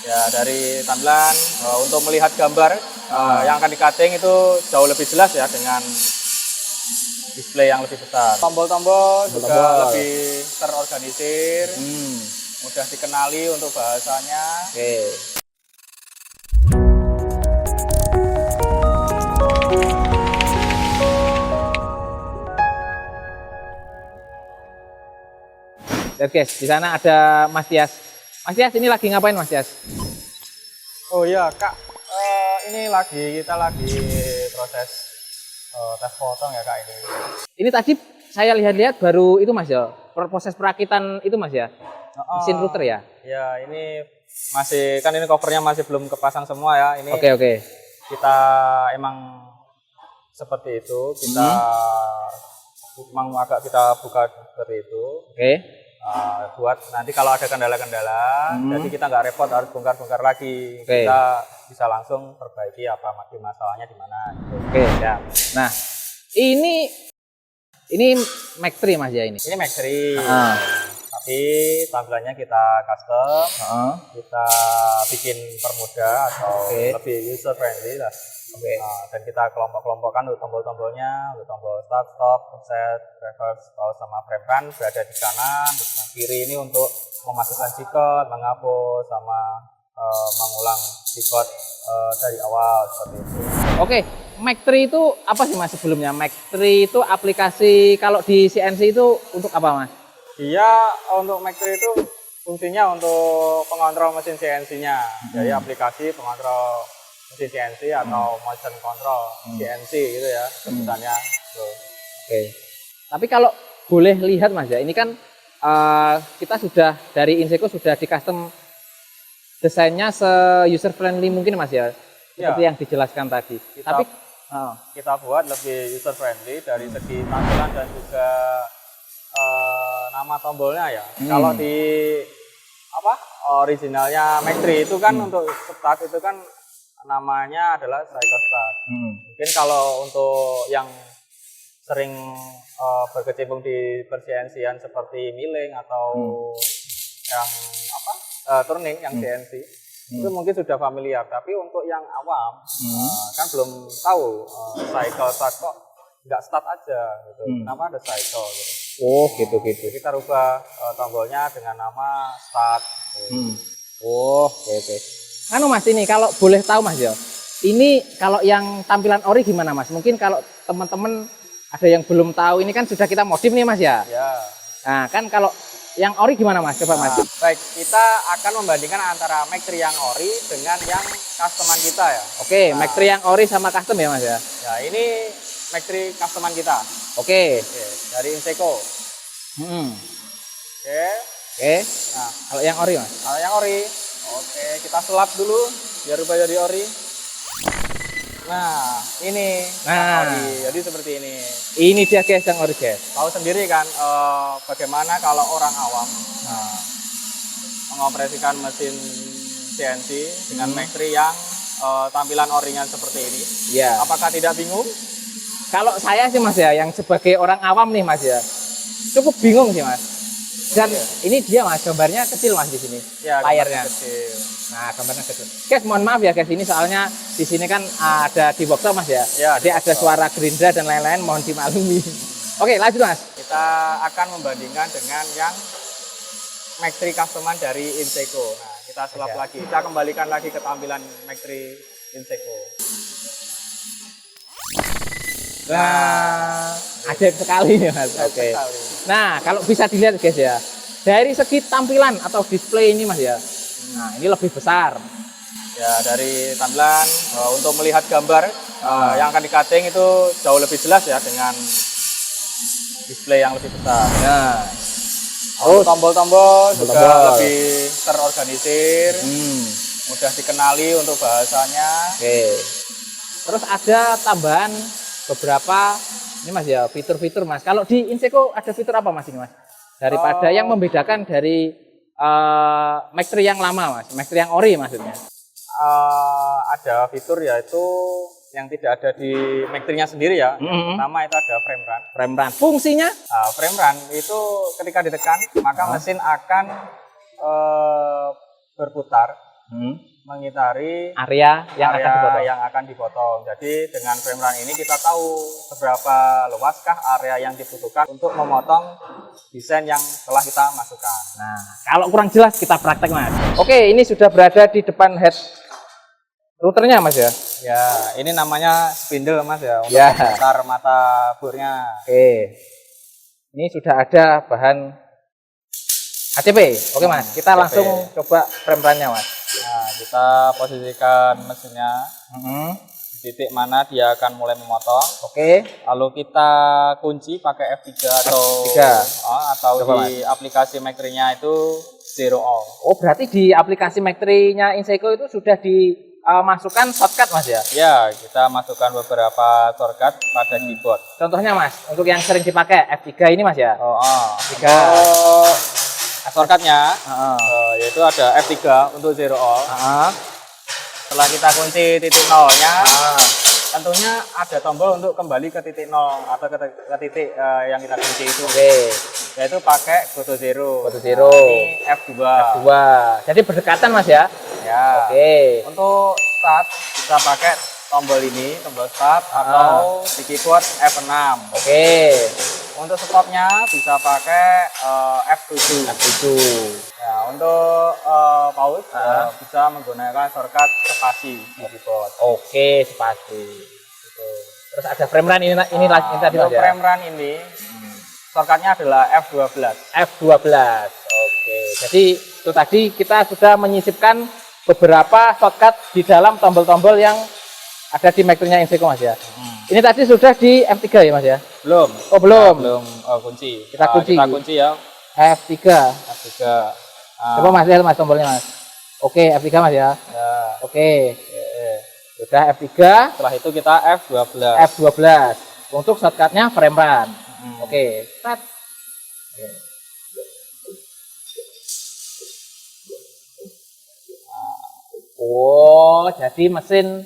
Ya, dari tampilan untuk melihat gambar yang akan di-cutting itu jauh lebih jelas ya dengan display yang lebih besar. Tombol-tombol juga lebih terorganisir, mudah dikenali untuk bahasanya. Oke. Lihat guys, di sana ada Mas Tias. Mas Tias, ini lagi ngapain Mas Tias? Oh iya Kak, kita lagi proses tes potong ya Kak ini. Ini tadi saya lihat-lihat baru itu Mas ya, proses perakitan itu Mas ya, mesin router ya? Ya ini masih, kan ini covernya masih belum kepasang semua ya. Ini Oke. kita emang seperti itu, kita emang agak kita buka seperti itu. Oke. Buat nanti kalau ada kendala-kendala, jadi kita nggak repot harus bongkar-bongkar lagi. Oke. Kita bisa langsung perbaiki apa masalahnya di mana. Gitu. Oke, siap. Nah, ini Mac 3 Mas ya ini. Ini Mac 3. Tapi tampilannya kita custom, kita bikin permudah atau lebih user friendly lah. Dan kita kelompok-kelompokkan untuk tombol-tombolnya, untuk tombol start, stop, offset, reverse, pause, sama frame run berada di kanan, di sebelah kiri ini untuk memasukkan G-code, menghapus, sama mengulang G-code dari awal seperti itu. Oke, Mac 3 itu apa sih Mas sebelumnya? Mac 3 itu aplikasi kalau di CNC itu untuk apa Mas? Dia untuk Mac 3 itu fungsinya untuk pengontrol mesin CNC-nya. Jadi aplikasi pengontrol mesin CNC atau motion control CNC gitu ya sebutannya. Oke. Tapi kalau boleh lihat Mas ya, ini kan kita sudah dari Inseco sudah di custom desainnya se-user friendly mungkin Mas ya, seperti yang dijelaskan tadi. Kita buat lebih user friendly dari segi tampilan dan juga nama tombolnya ya. Kalau di originalnya Mac 3 itu kan untuk start itu kan namanya adalah cycle start. Mungkin kalau untuk yang sering berkecimpung di per-CNC-an seperti milling atau yang turning yang CNC itu mungkin sudah familiar, tapi untuk yang awam kan belum tahu cycle start kok nggak start aja gitu. Kenapa ada cycle gitu. Oh gitu. Kita rubah tombolnya dengan nama start. Oke. Anu Mas, ini kalau boleh tahu Mas ya, ini kalau yang tampilan ori gimana Mas? Mungkin kalau teman-teman ada yang belum tahu, ini kan sudah kita modif nih Mas ya. Nah kan kalau yang ori gimana Mas? Coba Mas. Baik, kita akan membandingkan antara Mac 3 yang ori dengan yang customan kita ya. Oke, Mac 3 yang ori sama custom ya Mas ya. Ya ini Mac 3 customan kita. Oke. Dari Inseco. Oke. Nah, kalau yang ori Mas? Kalau yang ori, oke, kita selap dulu biar rubah jadi ori. Nah, ini ori. Jadi seperti ini. Ini dia guys yang ori guys. Tahu sendiri kan bagaimana kalau orang awam mengoperasikan mesin CNC dengan Mac 3 yang tampilan orinya seperti ini. Iya. Apakah tidak bingung? Kalau saya sih Mas ya, yang sebagai orang awam nih Mas ya, cukup bingung sih Mas. Dan ini dia Mas, gambarnya kecil Mas di sini. Ya, layarnya kecil. Nah, gambarnya kecil. Guys, mohon maaf ya guys, ini soalnya di sini kan ada di workshop Mas ya. Jadi ada suara gerindra dan lain-lain, mohon dimaklumi. Oke, lanjut Mas. Kita akan membandingkan dengan yang Mac 3 customan dari Inseco. Nah, kita selap lagi. Kita kembalikan lagi ke tampilan Mac 3 Inseco. Nah, ajaib sekali ya Mas. Oke. Nah, kalau bisa dilihat guys ya, dari segi tampilan atau display ini Mas ya, nah ini lebih besar. Ya, dari tampilan untuk melihat gambar yang akan di-cutting itu jauh lebih jelas ya dengan display yang lebih besar. Nah, tombol-tombol juga lebih terorganisir, mudah dikenali untuk bahasanya. Oke. Terus ada tambahan beberapa ini Mas ya, fitur-fitur Mas. Kalau di Inseco ada fitur apa Mas ini Mas? Daripada yang membedakan dari Mac 3 yang lama Mas, Mac 3 yang ori maksudnya. Ada fitur yaitu yang tidak ada di Mac 3-nya sendiri ya. Yang pertama itu ada frame run. Frame run. Fungsinya? Frame run itu ketika ditekan maka mesin akan berputar mengitari area yang akan dipotong. yang akan dipotong. Jadi dengan frame run ini kita tahu seberapa luaskah area yang dibutuhkan untuk memotong desain yang telah kita masukkan. Nah, kalau kurang jelas kita praktek Mas. Oke, ini sudah berada di depan head routernya Mas ya. Ya, ini namanya spindle Mas ya, untuk Ya. memutar mata bornya. Oke, ini sudah ada bahan HCP. Oke Mas, kita langsung coba frame run-nya Mas. Nah, kita posisikan mesinnya di titik mana dia akan mulai memotong. Oke. Lalu kita kunci pakai F3 atau F3. Atau Coba, di aplikasi Mac3-nya itu zero all. Oh, berarti di aplikasi Mac3-nya Inseco itu sudah dimasukkan shortcut Mas ya? Ya, kita masukkan beberapa shortcut pada keyboard. Contohnya Mas, untuk yang sering dipakai F3 ini Mas ya? F3. Shortcutnya yaitu ada F3 untuk zero all. Setelah kita kunci titik nolnya, tentunya ada tombol untuk kembali ke titik nol atau ke titik yang kita kunci itu. Oke. Yaitu pakai Goto Zero. Goto Zero. Ini F2. F2. Jadi berdekatan Mas ya? Ya. Oke. Untuk start bisa pakai tombol ini, tombol start atau di keyboard F6. Oke. Untuk stopnya bisa pakai F7. F7. Ya, untuk pause bisa menggunakan shortcut spasi di keyboard. Oke, spasi. Gitu. Terus ada frame run ini tadi Mas Untuk ya? frame run ini shortcutnya adalah F12. F12. Oke. Jadi itu tadi kita sudah menyisipkan beberapa shortcut di dalam tombol-tombol yang ada di Mac3-nya Inseco Mas ya. Ini tadi sudah di F3 ya Mas ya? Belum. Oh, belum. Belum kunci. Kita kunci. Kita kunci ya. F3. F3. Coba Mas lihat Mas tombolnya Mas. Oke, F3 Mas ya. Ya. Oke. Sudah F3. Setelah itu kita F12. F12. Untuk shortcutnya frame run. Oke. Start. Oh, jadi mesin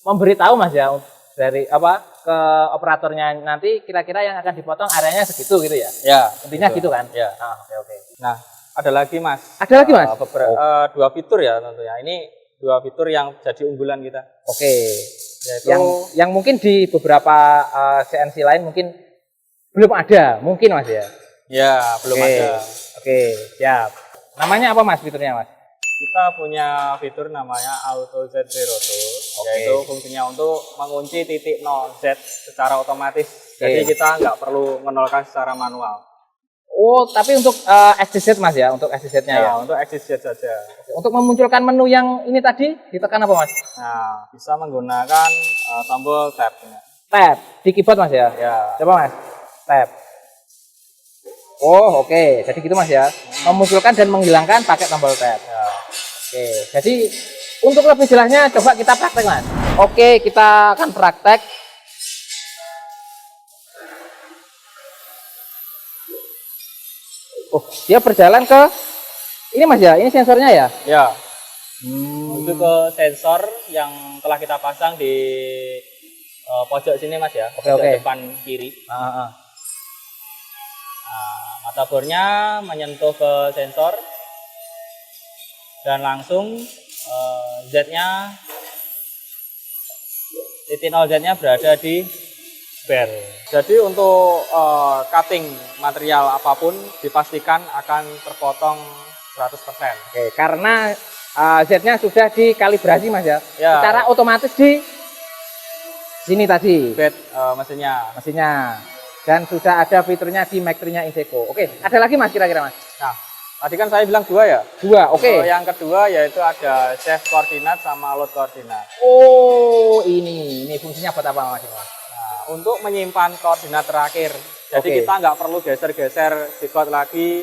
memberitahu Mas ya dari apa ke operatornya nanti kira-kira yang akan dipotong areanya segitu gitu ya? Ya, Intinya gitu kan? Ya. Oke. Nah, ada lagi Mas. Ada lagi Mas? Dua fitur ya tentunya. Ini dua fitur yang jadi unggulan kita. Oke. Yaitu Yang mungkin di beberapa CNC lain mungkin belum ada, mungkin Mas ya? Ya, belum ada. Oke, siap. Namanya apa Mas fiturnya Mas? Kita punya fitur namanya Auto Z Zero Tools, yaitu fungsinya untuk mengunci titik 0 Z secara otomatis. Jadi kita nggak perlu menolkan secara manual. Oh, tapi untuk XYZ Mas ya, untuk XYZ-nya ya? Untuk XYZ saja. Untuk memunculkan menu yang ini tadi, ditekan apa Mas? Nah, bisa menggunakan tombol tab. Tab, di keyboard Mas ya? Ya. Coba Mas, tab. Oh, oke. Jadi gitu Mas ya. Memunculkan dan menghilangkan pakai tombol tab. Ya. Oke, jadi untuk lebih jelasnya coba kita praktek Mas. Oke, kita akan praktek. Oh, dia berjalan ke ini Mas ya, ini sensornya ya? Ya. Itu ke sensor yang telah kita pasang di pojok sini Mas ya. Oke. Depan kiri. Nah, motherboardnya menyentuh ke sensor dan langsung Z-nya titik 0 Z-nya berada di bar. Jadi untuk cutting material apapun dipastikan akan terpotong 100%. Oke, karena Z-nya sudah dikalibrasi Mas ya. Ya. Secara otomatis di sini tadi. Bed mesinnya. Dan sudah ada fiturnya di Mac3-nya Inseco. Oke, ada lagi Mas kira-kira Mas? Nah, tadi kan saya bilang dua ya. Dua, oke. Yang kedua yaitu ada shift koordinat sama load koordinat. Oh, ini fungsinya buat apa Mas? Nah, untuk menyimpan koordinat terakhir. Jadi kita nggak perlu geser-geser decode lagi.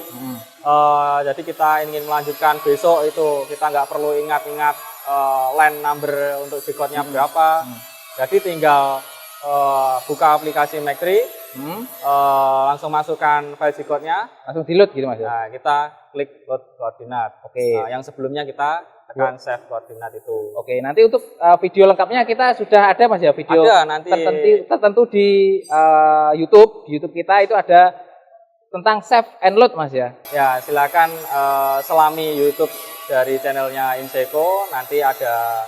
Jadi kita ingin melanjutkan besok itu kita nggak perlu ingat-ingat line number untuk decode-nya berapa. Jadi tinggal buka aplikasi Mac3. Langsung masukkan file G-code-nya, langsung di load gitu Mas ya. Nah, kita klik load koordinat. Oke. Nah, yang sebelumnya kita tekan save koordinat itu. Oke, nanti untuk video lengkapnya kita sudah ada Mas ya, video ada nanti tertentu di YouTube. Di YouTube kita itu ada tentang save and load Mas ya. Ya, silakan selami YouTube dari channelnya Inseco, nanti ada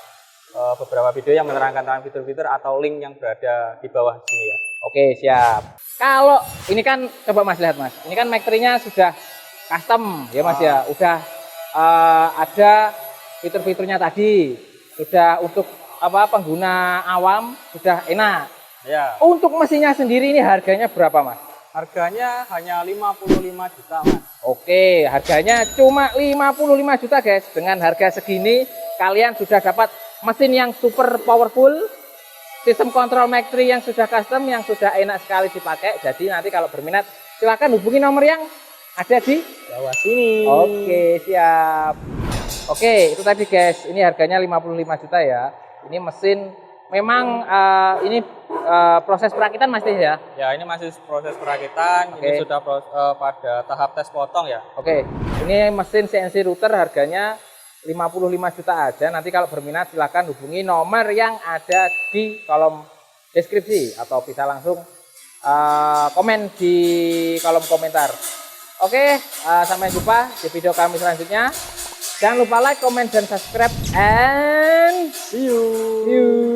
beberapa video yang menerangkan tentang fitur-fitur atau link yang berada di bawah sini ya. Oke, siap. Kalau ini kan coba Mas lihat Mas. Ini kan Mac 3-nya sudah custom ya Mas ya. Udah ada fitur-fiturnya tadi. Sudah untuk pengguna awam sudah enak. Ya. Untuk mesinnya sendiri ini harganya berapa Mas? Harganya hanya 55 juta Mas. Oke, harganya cuma 55 juta guys. Dengan harga segini kalian sudah dapat mesin yang super powerful, sistem kontrol Mac 3 yang sudah custom, yang sudah enak sekali dipakai. Jadi nanti kalau berminat silahkan hubungi nomor yang ada di Bawah sini. Oke, siap. Oke, itu tadi guys. Ini harganya 55 juta ya. Ini mesin memang ini proses perakitan masih ya. Ya, ini masih proses perakitan. Oke. Ini sudah pada tahap tes potong ya. Oke, ini mesin CNC router harganya 55 juta aja. Nanti kalau berminat silahkan hubungi nomor yang ada di kolom deskripsi atau bisa langsung komen di kolom komentar. Oke, sampai jumpa di video kami selanjutnya. Jangan lupa like, comment, dan subscribe, and See you. see you.